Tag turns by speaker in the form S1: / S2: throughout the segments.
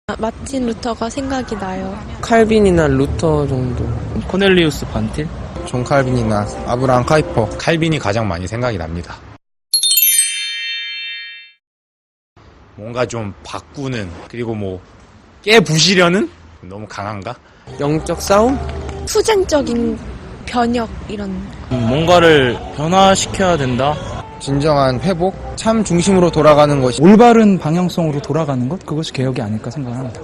S1: 마틴 루터가 생각이 나요.
S2: 칼빈이나 루터 정도.
S3: 코넬리우스 반틸?
S4: 존 칼빈이나 아브라함 카이퍼.
S5: 칼빈이 가장 많이 생각이 납니다. 뭔가 좀 바꾸는, 그리고 뭐 깨부시려는? 너무 강한가?
S2: 영적 싸움?
S1: 투쟁적인 변혁 이런.
S3: 뭔가를 변화시켜야 된다?
S4: 진정한 회복, 참 중심으로 돌아가는 것이
S6: 올바른 방향성으로 돌아가는 것, 그것이 개혁이 아닐까 생각합니다.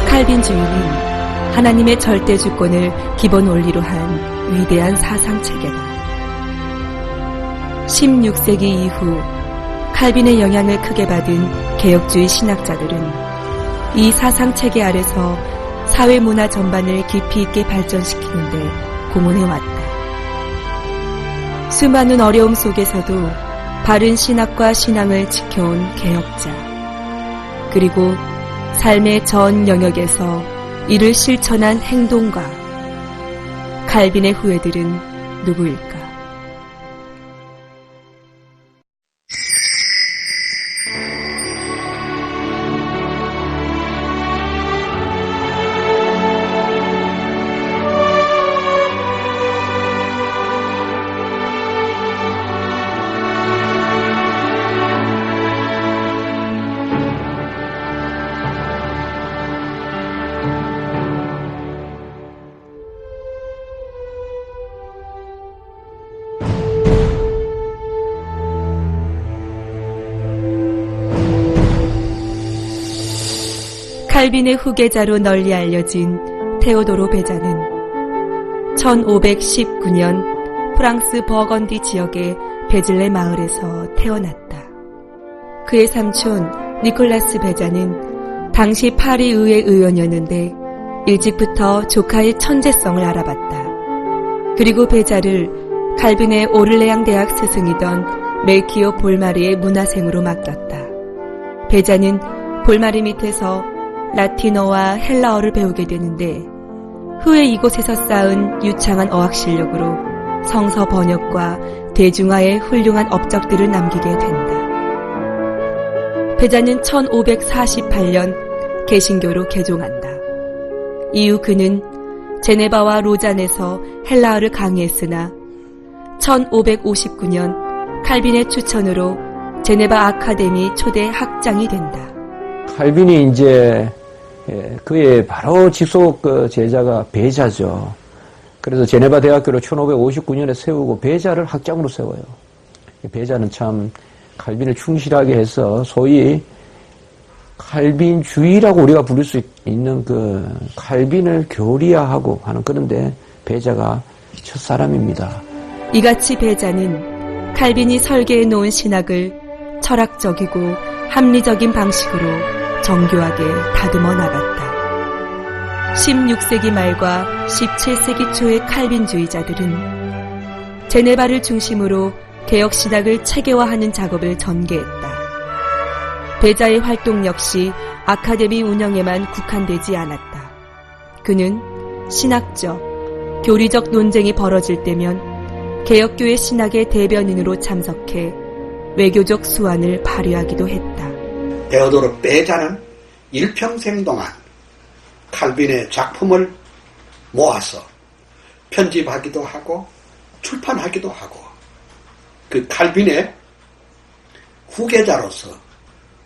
S7: 칼빈주의는 하나님의 절대 주권을 기본 원리로 한 위대한 사상 체계다. 16세기 이후 칼빈의 영향을 크게 받은 개혁주의 신학자들은 이 사상 체계 아래서 사회 문화 전반을 깊이 있게 발전시키는데 공헌해왔다. 수많은 어려움 속에서도 바른 신학과 신앙을 지켜온 개혁자, 그리고 삶의 전 영역에서 이를 실천한 행동가, 칼빈의 후예들은 누구일까? 칼빈의 후계자로 널리 알려진 테오도로 베자는 1519년 프랑스 버건디 지역의 베즐레 마을에서 태어났다. 그의 삼촌 니콜라스 베자는 당시 파리 의회 의원이었는데 일찍부터 조카의 천재성을 알아봤다. 그리고 베자를 칼빈의 오를레앙 대학 스승이던 멜키오 볼마리의 문화생으로 맡겼다. 베자는 볼마리 밑에서 라틴어와 헬라어를 배우게 되는데 후에 이곳에서 쌓은 유창한 어학 실력으로 성서 번역과 대중화의 훌륭한 업적들을 남기게 된다. 베자는 1548년 개신교로 개종한다. 이후 그는 제네바와 로잔에서 헬라어를 강의했으나 1559년 칼빈의 추천으로 제네바 아카데미 초대 학장이 된다.
S8: 칼빈이 이제 그의 바로 직속 제자가 베자죠. 그래서 제네바 대학교를 1559년에 세우고 베자를 학장으로 세워요. 베자는 참 칼빈을 충실하게 해서 소위 칼빈주의라고 우리가 부를 수 있는 그 칼빈을 교리화하고 하는 그런데 베자가 첫사람입니다. 이같이
S7: 베자는 칼빈이 설계해 놓은 신학을 철학적이고 합리적인 방식으로 정교하게 다듬어 나갔다. 16세기 말과 17세기 초의 칼빈주의자들은 제네바를 중심으로 개혁신학을 체계화하는 작업을 전개했다. 베자의 활동 역시 아카데미 운영에만 국한되지 않았다. 그는 신학적, 교리적 논쟁이 벌어질 때면 개혁교회 신학의 대변인으로 참석해 외교적 수완을 발휘하기도 했다.
S9: 테오도르 베자는 일평생 동안 칼빈의 작품을 모아서 편집하기도 하고 출판하기도 하고 그 칼빈의 후계자로서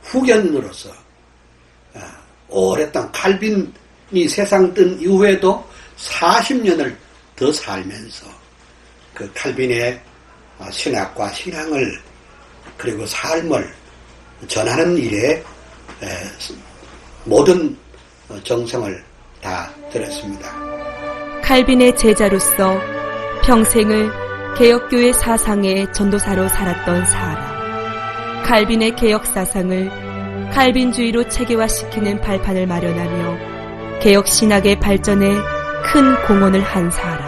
S9: 후견으로서 오랫동안 칼빈이 세상 뜬 이후에도 40년을 더 살면서 그 칼빈의 신학과 신앙을 그리고 삶을 전하는 일에 모든 정성을 다 들였습니다.
S7: 칼빈의 제자로서 평생을 개혁교회 사상의 전도사로 살았던 사람, 칼빈의 개혁 사상을 칼빈주의로 체계화시키는 발판을 마련하며 개혁 신학의 발전에 큰 공헌을 한 사람,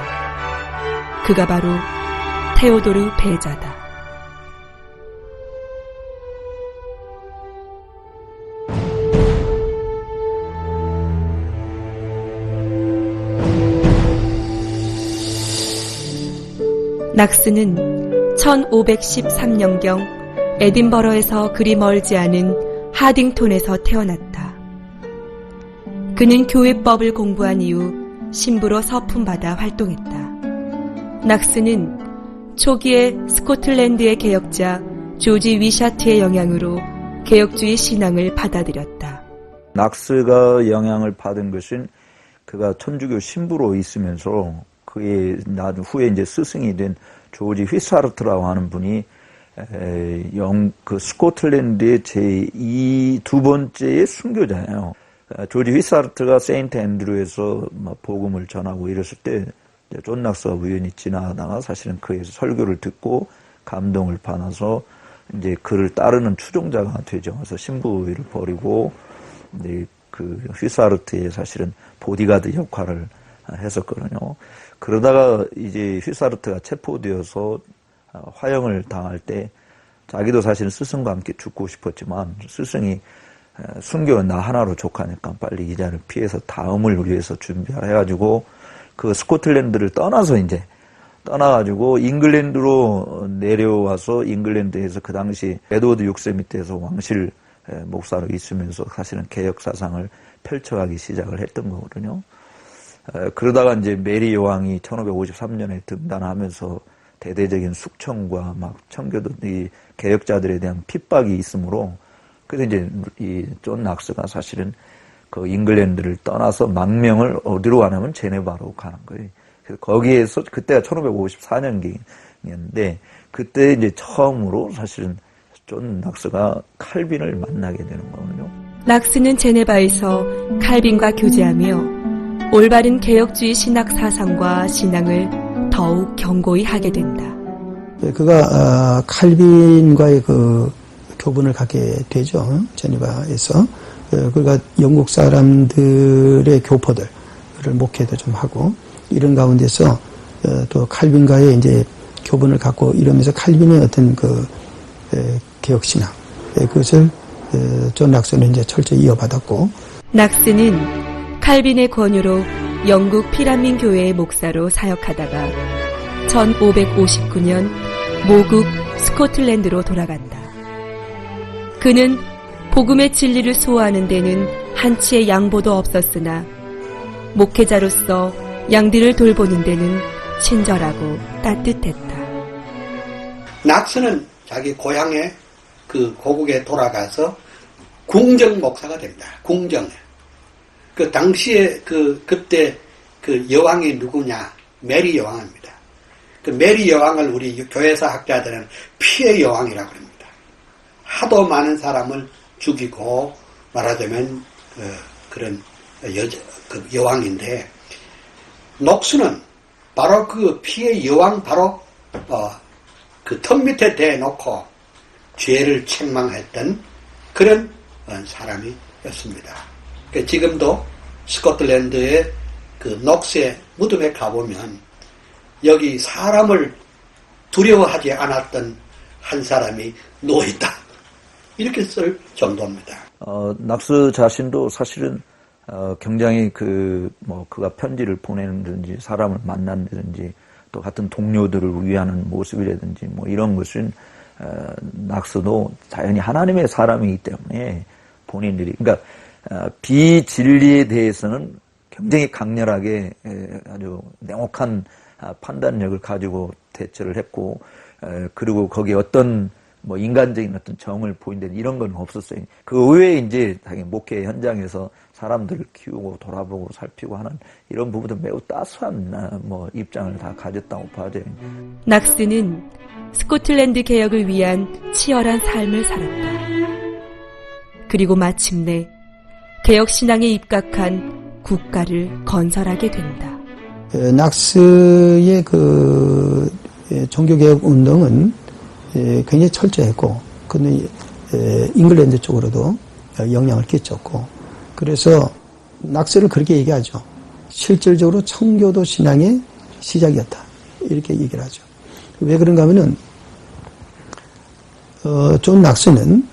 S7: 그가 바로 테오도르 베자다. 낙스는 1513년경 에딘버러에서 그리 멀지 않은 하딩톤에서 태어났다. 그는 교회법을 공부한 이후 신부로 서품받아 활동했다. 낙스는 초기에 스코틀랜드의 개혁자 조지 위샤트의 영향으로 개혁주의 신앙을 받아들였다.
S10: 낙스가 영향을 받은 것은 그가 천주교 신부로 있으면서 그의 나중 후에 이제 스승이 된 조지 휘사르트라고 하는 분이 그 스코틀랜드의 두 번째의 순교자예요. 조지 휘사르트가 세인트 앤드루에서 복음을 전하고 이랬을 때 존 낙스가 우연히 지나가다가 사실은 그의 설교를 듣고 감동을 받아서 이제 그를 따르는 추종자가 되죠. 그래서 신부 일을 버리고 이제 그 휘사르트의 사실은 보디가드 역할을 했었거든요. 그러다가 이제 휘사르트가 체포되어서 화형을 당할 때 자기도 사실 스승과 함께 죽고 싶었지만 스승이 순교 나 하나로 족하니까 빨리 이 자를 피해서 다음을 위해서 준비를 해가지고 그 스코틀랜드를 떠나서 이제 떠나가지고 잉글랜드로 내려와서 잉글랜드에서 그 당시 에드워드 6세 밑에서 왕실 목사로 있으면서 사실은 개혁 사상을 펼쳐가기 시작을 했던 거거든요. 그러다가 이제 메리 여왕이 1553년에 등단하면서 대대적인 숙청과 막 청교도 이 개혁자들에 대한 핍박이 있으므로 그래서 이제 이 존 낙스가 사실은 그 잉글랜드를 떠나서 망명을 어디로 가냐면 제네바로 가는 거예요. 그래서 거기에서 그때가 1554년경이었는데 그때 이제 처음으로 사실은 존 낙스가 칼빈을 만나게 되는 거거든요.
S7: 낙스는 제네바에서 칼빈과 교제하며 올바른 개혁주의 신학 사상과 신앙을 더욱 견고히 하게 된다.
S11: 그가 칼빈과의 그 교분을 갖게 되죠. 제네바에서. 그가 영국 사람들의 교포들을 목회도 좀 하고 이런 가운데서 또 칼빈과의 이제 교분을 갖고 이러면서 칼빈의 어떤 그 개혁 신앙 그것을 존 낙스는 이제 철저히 이어받았고
S7: 낙스는 칼빈의 권유로 영국 피란민 교회의 목사로 사역하다가 1559년 모국 스코틀랜드로 돌아간다. 그는 복음의 진리를 수호하는 데는 한치의 양보도 없었으나 목회자로서 양들을 돌보는 데는 친절하고 따뜻했다.
S9: 낙스는 자기 고향에 그 고국에 돌아가서 궁정 목사가 됩니다. 궁정. 그 당시에 그때 그 여왕이 누구냐? 메리 여왕입니다. 그 메리 여왕을 우리 교회사 학자들은 피해 여왕이라고 합니다. 하도 많은 사람을 죽이고 말하자면 그런 그 여왕인데 녹수는 바로 그 피해 여왕 바로 그 턱 밑에 대놓고 죄를 책망했던 그런 사람이었습니다. 지금도 스코틀랜드의 그 녹스의 무덤에 가보면 여기 사람을 두려워하지 않았던 한 사람이 누워있다. 이렇게 쓸 정도입니다.
S10: 낙스 자신도 사실은 굉장히 그가 편지를 보내는지 사람을 만난다든지 또 같은 동료들을 위하는 모습이라든지 뭐 이런 것은 낙스도 자연히 하나님의 사람이기 때문에 본인들이 그러니까 비진리에 대해서는 굉장히 강렬하게 아주 냉혹한 판단력을 가지고 대처를 했고 그리고 거기에 어떤 뭐 인간적인 어떤 정을 보인다는 이런 건 없었어요. 그 외에 이제 당연히 목회 현장에서 사람들을 키우고 돌아보고 살피고 하는 이런 부분도 매우 따스한 뭐 입장을 다 가졌다고 봐야죠.
S7: 낙스는 스코틀랜드 개혁을 위한 치열한 삶을 살았다. 그리고 마침내 개혁 신앙에 입각한 국가를 건설하게 된다.
S11: 낙스의 그 종교개혁 운동은 굉장히 철저했고, 그는 잉글랜드 쪽으로도 영향을 끼쳤고, 그래서 낙스를 그렇게 얘기하죠. 실질적으로 청교도 신앙의 시작이었다. 이렇게 얘기를 하죠. 왜 그런가 하면은, 존 낙스는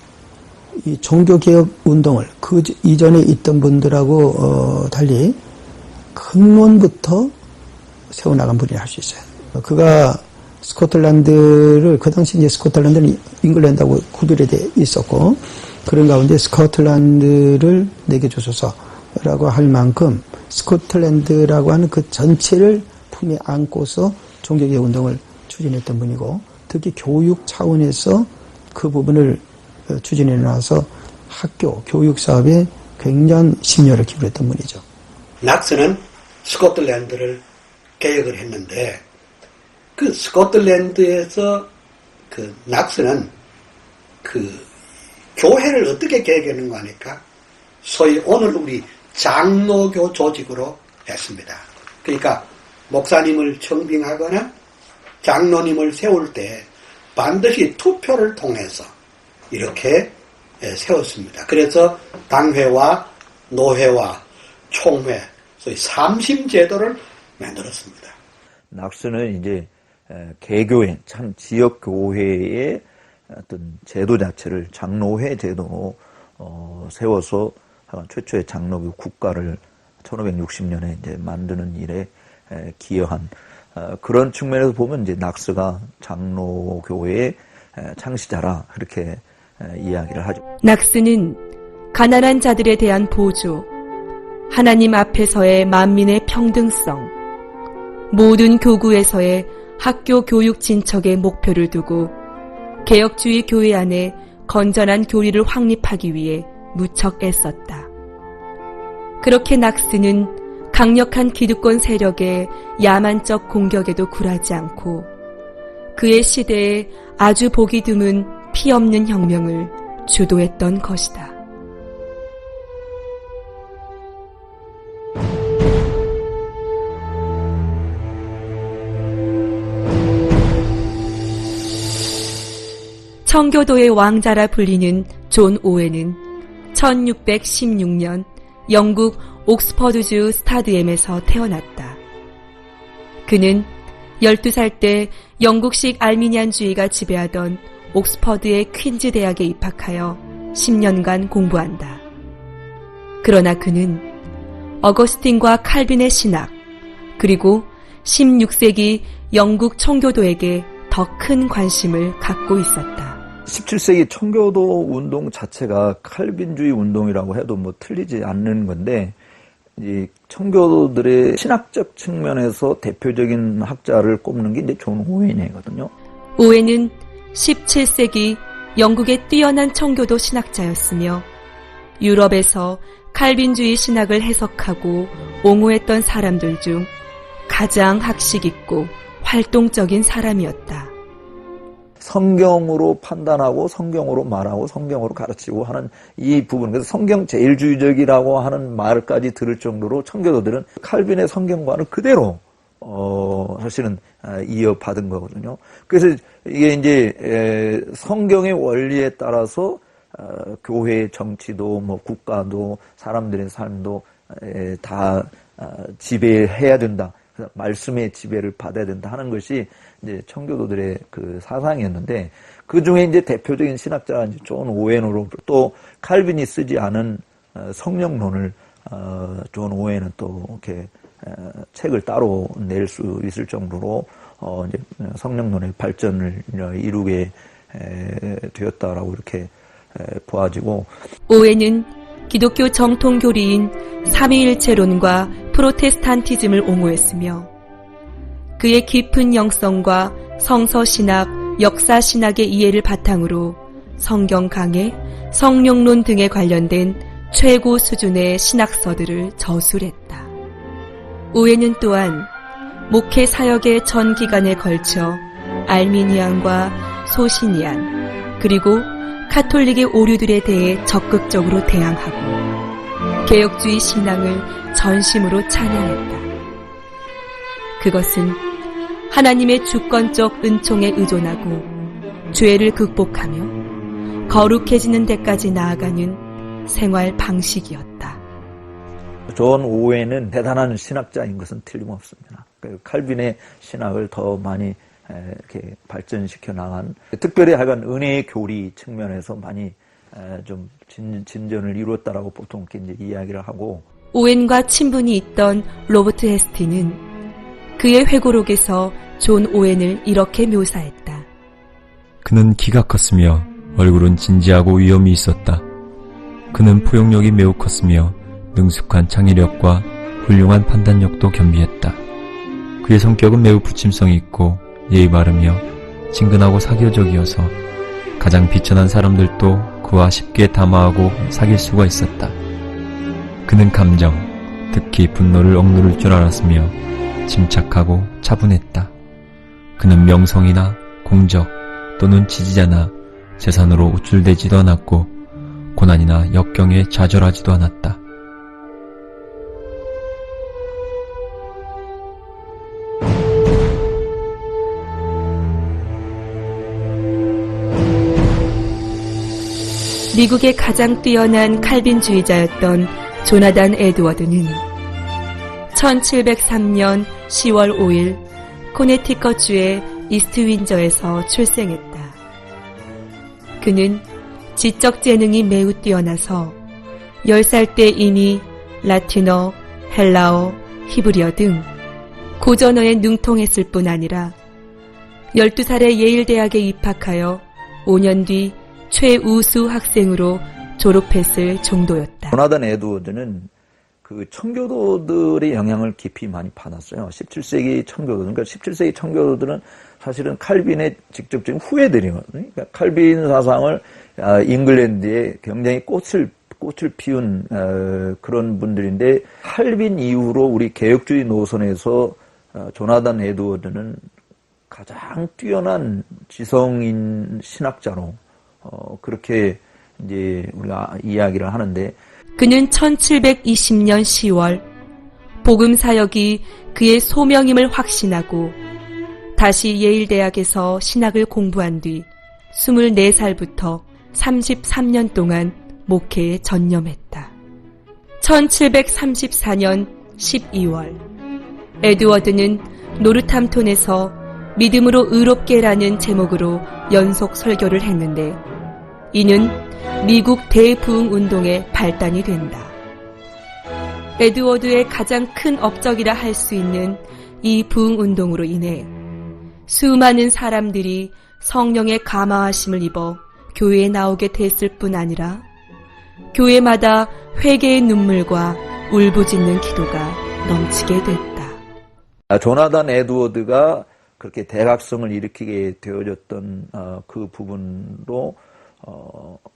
S11: 이 종교개혁 운동을 그 이전에 있던 분들하고 달리 근원부터 세워나간 분이라 할 수 있어요. 그가 스코틀랜드를 그 당시 이제 스코틀랜드는 잉글랜드하고 구별이 돼 있었고 그런 가운데 스코틀랜드를 내게 주소서라고 할 만큼 스코틀랜드라고 하는 그 전체를 품에 안고서 종교개혁 운동을 추진했던 분이고 특히 교육 차원에서 그 부분을 추진해 나와서 학교 교육 사업에 굉장한 심려를 기울였던 분이죠.
S9: 낙스는 스코틀랜드를 개혁을 했는데 그 스코틀랜드에서 그 낙스는 그 교회를 어떻게 개혁했는가 하니까 소위 오늘 우리 장로교 조직으로 했습니다. 그러니까 목사님을 청빙하거나 장로님을 세울 때 반드시 투표를 통해서 이렇게 세웠습니다. 그래서 당회와 노회와 총회, 소위 삼심제도를 만들었습니다.
S10: 낙스는 이제 개교회, 참 지역교회의 어떤 제도 자체를 장로회 제도로 세워서 최초의 장로교 국가를 1560년에 이제 만드는 일에 기여한 그런 측면에서 보면 이제 낙스가 장로교회의 창시자라 그렇게 이야기를 하죠.
S7: 낙스는 가난한 자들에 대한 보조, 하나님 앞에서의 만민의 평등성, 모든 교구에서의 학교 교육 진척의 목표를 두고 개혁주의 교회 안에 건전한 교리를 확립하기 위해 무척 애썼다. 그렇게 낙스는 강력한 기득권 세력의 야만적 공격에도 굴하지 않고 그의 시대에 아주 보기 드문 피 없는 혁명을 주도했던 것이다. 청교도의 왕자라 불리는 존 오웬은 1616년 영국 옥스퍼드주 스타드엠에서 태어났다. 그는 12살 때 영국식 알미니안주의가 지배하던 옥스퍼드의 퀸즈 대학에 입학하여 10년간 공부한다. 그러나 그는 어거스틴과 칼빈의 신학, 그리고 16세기 영국 청교도에게 더 큰 관심을 갖고 있었다.
S10: 17세기 청교도 운동 자체가 칼빈주의 운동이라고 해도 뭐 틀리지 않는 건데, 이 청교도들의 신학적 측면에서 대표적인 학자를 꼽는 게 이제 존 오웬이거든요.
S7: 오웬은 17세기 영국의 뛰어난 청교도 신학자였으며 유럽에서 칼빈주의 신학을 해석하고 옹호했던 사람들 중 가장 학식 있고 활동적인 사람이었다.
S10: 성경으로 판단하고 성경으로 말하고 성경으로 가르치고 하는 이 부분, 그래서 성경 제일주의적이라고 하는 말까지 들을 정도로 청교도들은 칼빈의 성경관을 그대로 사실은 이어받은 거거든요. 그래서 이게 이제 성경의 원리에 따라서 교회의 정치도 뭐 국가도 사람들의 삶도 다 지배해야 된다. 말씀의 지배를 받아야 된다 하는 것이 이제 청교도들의 그 사상이었는데, 그 중에 이제 대표적인 신학자가 이제 존 오웬으로, 또 칼빈이 쓰지 않은 성령론을 존 오웬은 또 이렇게 책을 따로 낼 수 있을 정도로 이제 성령론의 발전을 이루게 되었다라고 이렇게 보아지고,
S7: 오웬은 기독교 정통 교리인 삼위일체론과 프로테스탄티즘을 옹호했으며 그의 깊은 영성과 성서신학, 역사신학의 이해를 바탕으로 성경 강해, 성령론 등에 관련된 최고 수준의 신학서들을 저술했다. 오웬은 또한 목회 사역의 전 기간에 걸쳐 알미니안과 소시니안, 그리고 카톨릭의 오류들에 대해 적극적으로 대항하고 개혁주의 신앙을 전심으로 찬양했다. 그것은 하나님의 주권적 은총에 의존하고 죄를 극복하며 거룩해지는 데까지 나아가는 생활 방식이었다.
S10: 존 오웬은 대단한 신학자인 것은 틀림없습니다. 칼빈의 신학을 더 많이 이렇게 발전시켜 나간, 특별히 하여간 은혜의 교리 측면에서 많이 좀 진전을 이루었다라고 보통 이렇게 이제 이야기를 하고,
S7: 오웬과 친분이 있던 로버트 헤스티는 그의 회고록에서 존 오웬을 이렇게 묘사했다.
S12: 그는 키가 컸으며 얼굴은 진지하고 위엄이 있었다. 그는 포용력이 매우 컸으며 능숙한 창의력과 훌륭한 판단력도 겸비했다. 그의 성격은 매우 부침성이 있고 예의 바르며 친근하고 사교적이어서 가장 비천한 사람들도 그와 쉽게 담화하고 사귈 수가 있었다. 그는 감정, 특히 분노를 억누를 줄 알았으며 침착하고 차분했다. 그는 명성이나 공적 또는 지지자나 재산으로 우쭐대지도 않았고 고난이나 역경에 좌절하지도 않았다.
S7: 미국의 가장 뛰어난 칼빈주의자였던 조나단 에드워드는 1703년 10월 5일 코네티컷주의 이스트윈저에서 출생했다. 그는 지적 재능이 매우 뛰어나서 10살 때 이미 라틴어, 헬라어, 히브리어 등 고전어에 능통했을 뿐 아니라 12살에 예일대학에 입학하여 5년 뒤 최우수 학생으로 졸업했을 정도였다.
S10: 조나단 에드워드는 그 청교도들의 영향을 깊이 많이 받았어요. 17세기 청교도, 그러니까 17세기 청교도들은 사실은 칼빈의 직접적인 후예들이거든요. 그러니까 칼빈 사상을 잉글랜드에 굉장히 꽃을 피운 그런 분들인데, 칼빈 이후로 우리 개혁주의 노선에서 조나단 에드워드는 가장 뛰어난 지성인 신학자로 그렇게 이제 우리가 이야기를 하는데,
S7: 그는 1720년 10월 복음 사역이 그의 소명임을 확신하고 다시 예일대학에서 신학을 공부한 뒤 24살부터 33년 동안 목회에 전념했다. 1734년 12월 에드워드는 노르탐톤에서 믿음으로 의롭게라는 제목으로 연속 설교를 했는데, 이는 미국 대부흥 운동의 발단이 된다. 에드워드의 가장 큰 업적이라 할 수 있는 이 부흥 운동으로 인해 수많은 사람들이 성령의 감화하심을 입어 교회에 나오게 됐을 뿐 아니라 교회마다 회개의 눈물과 울부짖는 기도가 넘치게 됐다.
S10: 조나단 에드워드가 그렇게 대각성을 일으키게 되어졌던 그 부분도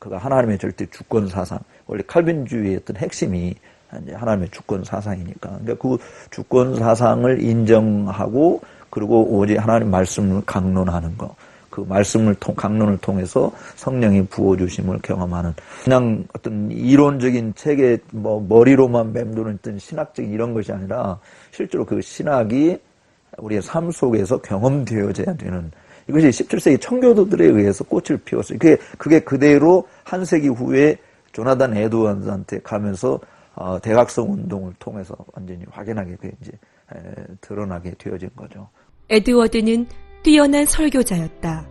S10: 그가 하나님의 절대 주권 사상, 원래 칼빈주의의 어떤 핵심이 이제 하나님의 주권 사상이니까, 그러니까 그 주권 사상을 인정하고 그리고 오직 하나님 말씀을 강론하는 거, 그 말씀을 강론을 통해서 성령이 부어주심을 경험하는, 그냥 어떤 이론적인 책에 머리로만 맴도는 어떤 신학적인 이런 것이 아니라 실제로 그 신학이 우리의 삶 속에서 경험되어져야 되는, 이것이 17세기 청교도들에 의해서 꽃을 피웠어요. 그게 그대로 한 세기 후에 조나단 에드워드한테 가면서 대각성 운동을 통해서 완전히 확연하게 이제 드러나게 되어진 거죠.
S7: 에드워드는 뛰어난 설교자였다.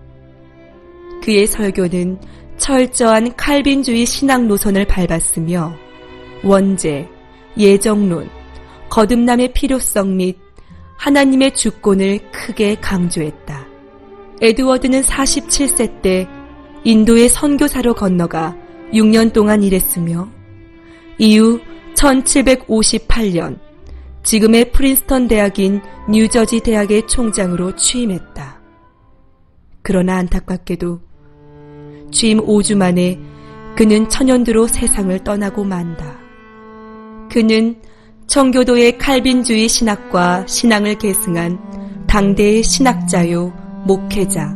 S7: 그의 설교는 철저한 칼빈주의 신학 노선을 밟았으며 원죄, 예정론, 거듭남의 필요성 및 하나님의 주권을 크게 강조했다. 에드워드는 47세 때 인도의 선교사로 건너가 6년 동안 일했으며 이후 1758년 지금의 프린스턴 대학인 뉴저지 대학의 총장으로 취임했다. 그러나 안타깝게도 취임 5주 만에 그는 천연두로 세상을 떠나고 만다. 그는 청교도의 칼빈주의 신학과 신앙을 계승한 당대의 신학자요 목회자,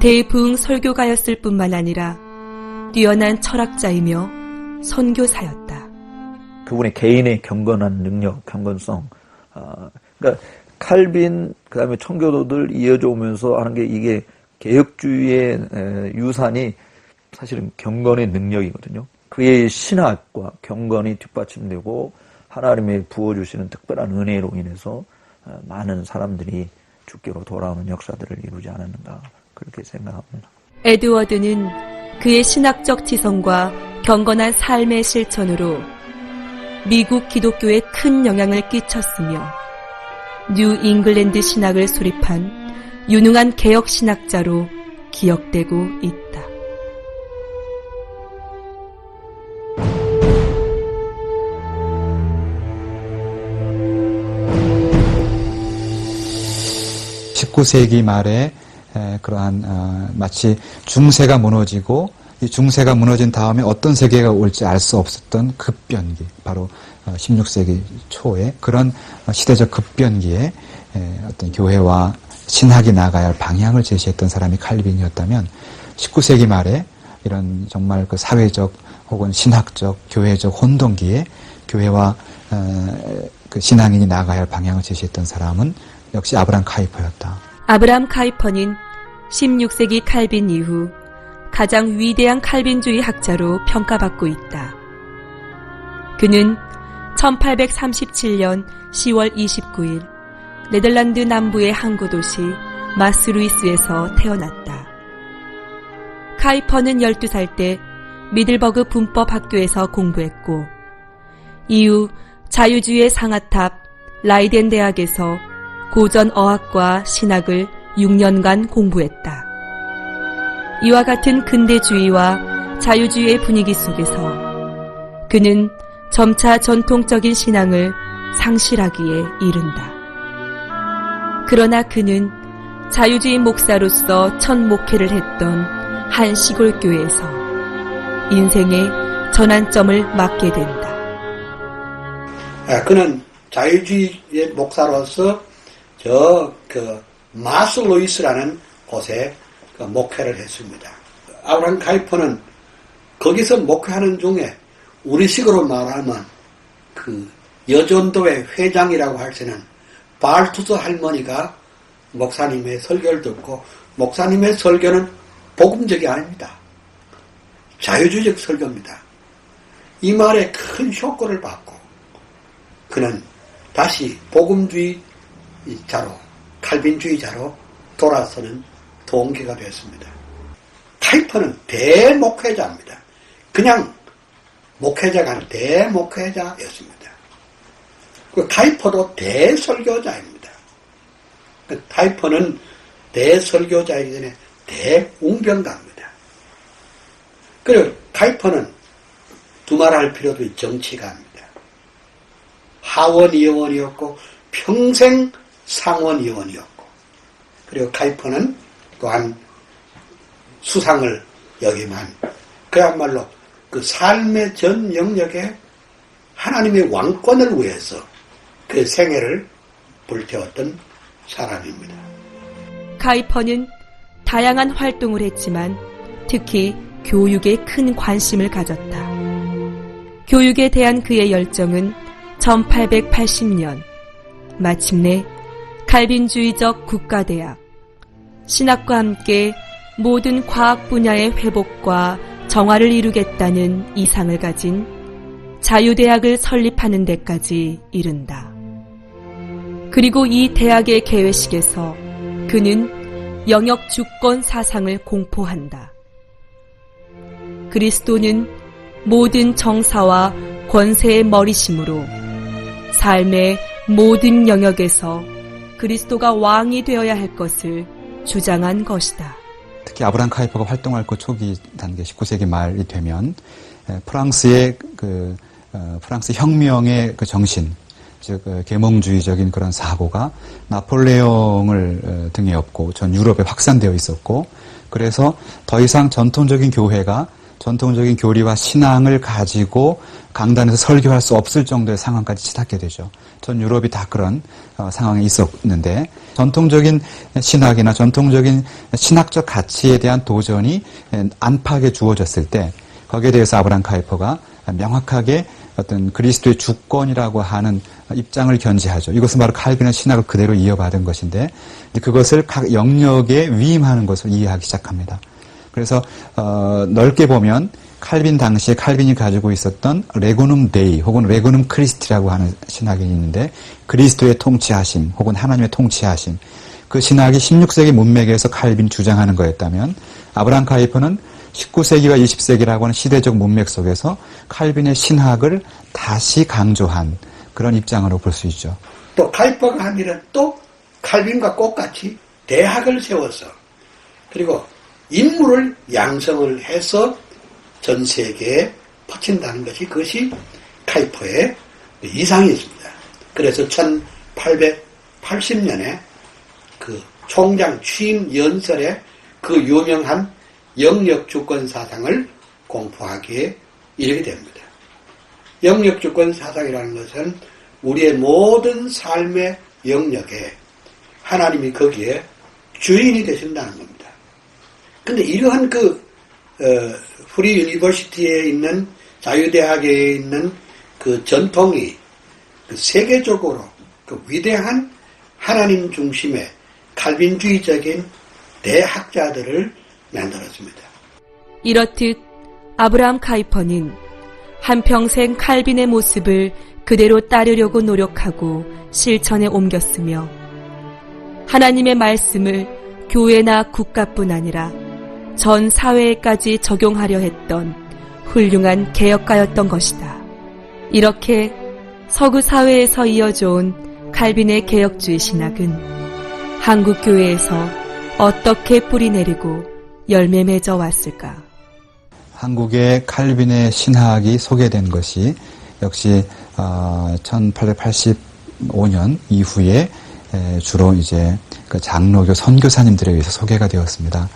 S7: 대부흥 설교가였을 뿐만 아니라 뛰어난 철학자이며 선교사였다.
S10: 그분의 개인의 경건한 능력, 경건성, 그러니까 칼빈 그다음에 청교도들 이어져 오면서 하는 게, 이게 개혁주의의 유산이 사실은 경건의 능력이거든요. 그의 신학과 경건이 뒷받침되고 하나님의 부어주시는 특별한 은혜로 인해서 많은 사람들이 주께로 돌아오는 역사들을 이루지 않았는가, 그렇게 생각합니다.
S7: 에드워드는 그의 신학적 지성과 경건한 삶의 실천으로 미국 기독교에 큰 영향을 끼쳤으며 뉴 잉글랜드 신학을 수립한 유능한 개혁 신학자로 기억되고 있다.
S6: (19세기) 말에 그러한 마치 중세가 무너지고 이 중세가 무너진 다음에 어떤 세계가 올지 알 수 없었던 급변기, 바로 16세기 초에 그런 시대적 급변기에 어떤 교회와 신학이 나가야 할 방향을 제시했던 사람이 칼빈이었다면 19세기 말에 이런 정말 그 사회적 혹은 신학적, 교회적 혼동기에 교회와 그 신앙인이 나가야 할 방향을 제시했던 사람은 역시 아브라함 카이퍼였다.
S7: 아브라함 카이퍼는 16세기 칼빈 이후 가장 위대한 칼빈주의 학자로 평가받고 있다. 그는 1837년 10월 29일 네덜란드 남부의 항구 도시 마스루이스에서 태어났다. 카이퍼는 12살 때 미들버그 분법학교에서 공부했고 이후 자유주의의 상아탑 라이덴 대학에서 고전 어학과 신학을 6년간 공부했다. 이와 같은 근대주의와 자유주의의 분위기 속에서 그는 점차 전통적인 신앙을 상실하기에 이른다. 그러나 그는 자유주의 목사로서 첫 목회를 했던 한 시골 교회에서 인생의 전환점을 맞게 된다.
S9: 그는 자유주의의 목사로서 마슬로이스라는 곳에 목회를 했습니다. 아브라함 카이퍼는 거기서 목회하는 중에 우리식으로 말하면 그 여전도회 회장이라고 할 때는 발투스 할머니가 목사님의 설교를 듣고, 목사님의 설교는 복음적이 아닙니다. 자유주의적 설교입니다. 이 말에 큰 효과를 받고 그는 다시 복음주의자로, 칼빈주의자로 돌아서는 동기가 되었습니다. 카이퍼는 대목회자입니다. 그냥 목회자가 아니라 대목회자였습니다. 그 카이퍼도 대설교자입니다. 그 카이퍼는 대설교자이기 전에 대웅병가입니다. 그리고 카이퍼는 두말할 필요도 없이 정치가입니다. 하원의원이었고 평생 상원의원이었고, 그리고 카이퍼는 또한 수상을 역임한 그야말로 그 삶의 전 영역에 하나님의 왕권을 위해서 그 생애를 불태웠던 사람입니다.
S7: 카이퍼는 다양한 활동을 했지만 특히 교육에 큰 관심을 가졌다. 교육에 대한 그의 열정은 1880년 마침내 칼빈주의적 국가대학, 신학과 함께 모든 과학 분야의 회복과 정화를 이루겠다는 이상을 가진 자유대학을 설립하는 데까지 이른다. 그리고 이 대학의 개회식에서 그는 영역 주권 사상을 공포한다. 그리스도는 모든 정사와 권세의 머리심으로 삶의 모든 영역에서 그리스도가 왕이 되어야 할 것을 주장한 것이다.
S6: 특히 아브라함 카이퍼가 활동할 그 초기 단계 19세기 말이 되면 프랑스의 프랑스 혁명의 그 정신, 즉 계몽주의적인 그런 사고가 나폴레옹을 등에 업고 전 유럽에 확산되어 있었고, 그래서 더 이상 전통적인 교회가 전통적인 교리와 신앙을 가지고 강단에서 설교할 수 없을 정도의 상황까지 치닫게 되죠. 전 유럽이 다 그런 상황에 있었는데, 전통적인 신학이나 전통적인 신학적 가치에 대한 도전이 안팎에 주어졌을 때 거기에 대해서 아브라함 카이퍼가 명확하게 어떤 그리스도의 주권이라고 하는 입장을 견지하죠. 이것은 바로 칼빈의 신학을 그대로 이어받은 것인데, 그것을 각 영역에 위임하는 것을 이해하기 시작합니다. 그래서 넓게 보면 칼빈 당시에 칼빈이 가지고 있었던 레고눔 데이 혹은 레고눔 크리스티라고 하는 신학이 있는데, 그리스도의 통치하심 혹은 하나님의 통치하심, 그 신학이 16세기 문맥에서 칼빈이 주장하는 거였다면, 아브라함 카이퍼는 19세기와 20세기라고 하는 시대적 문맥 속에서 칼빈의 신학을 다시 강조한 그런 입장으로 볼 수 있죠.
S9: 또 카이퍼가 한 일은 또 칼빈과 똑같이 대학을 세워서 그리고 인물을 양성을 해서 전 세계에 퍼친다는 것이 그것이 카이퍼의 이상이었습니다. 그래서 1880년에 그 총장 취임 연설에 그 유명한 영역주권 사상을 공포하기에 이르게 됩니다. 영역주권 사상이라는 것은 우리의 모든 삶의 영역에 하나님이 거기에 주인이 되신다는 겁니다. 근데 이러한 프리 유니버시티에 있는 자유대학에 있는 그 전통이 세계적으로 그 위대한 하나님 중심의 칼빈주의적인 대학자들을 만들었습니다.
S7: 이렇듯 아브라함 카이퍼는 한평생 칼빈의 모습을 그대로 따르려고 노력하고 실천에 옮겼으며 하나님의 말씀을 교회나 국가뿐 아니라 전 사회에까지 적용하려 했던 훌륭한 개혁가였던 것이다. 이렇게 서구 사회에서 이어져온 칼빈의 개혁주의 신학은 한국 교회에서 어떻게 뿌리내리고 열매 맺어 왔을까?
S6: 한국의 칼빈의 신학이 소개된 것이 역시 1885년 이후에 주로 이제 그 장로교 선교사님들에 의해서 소개가 되었습니다.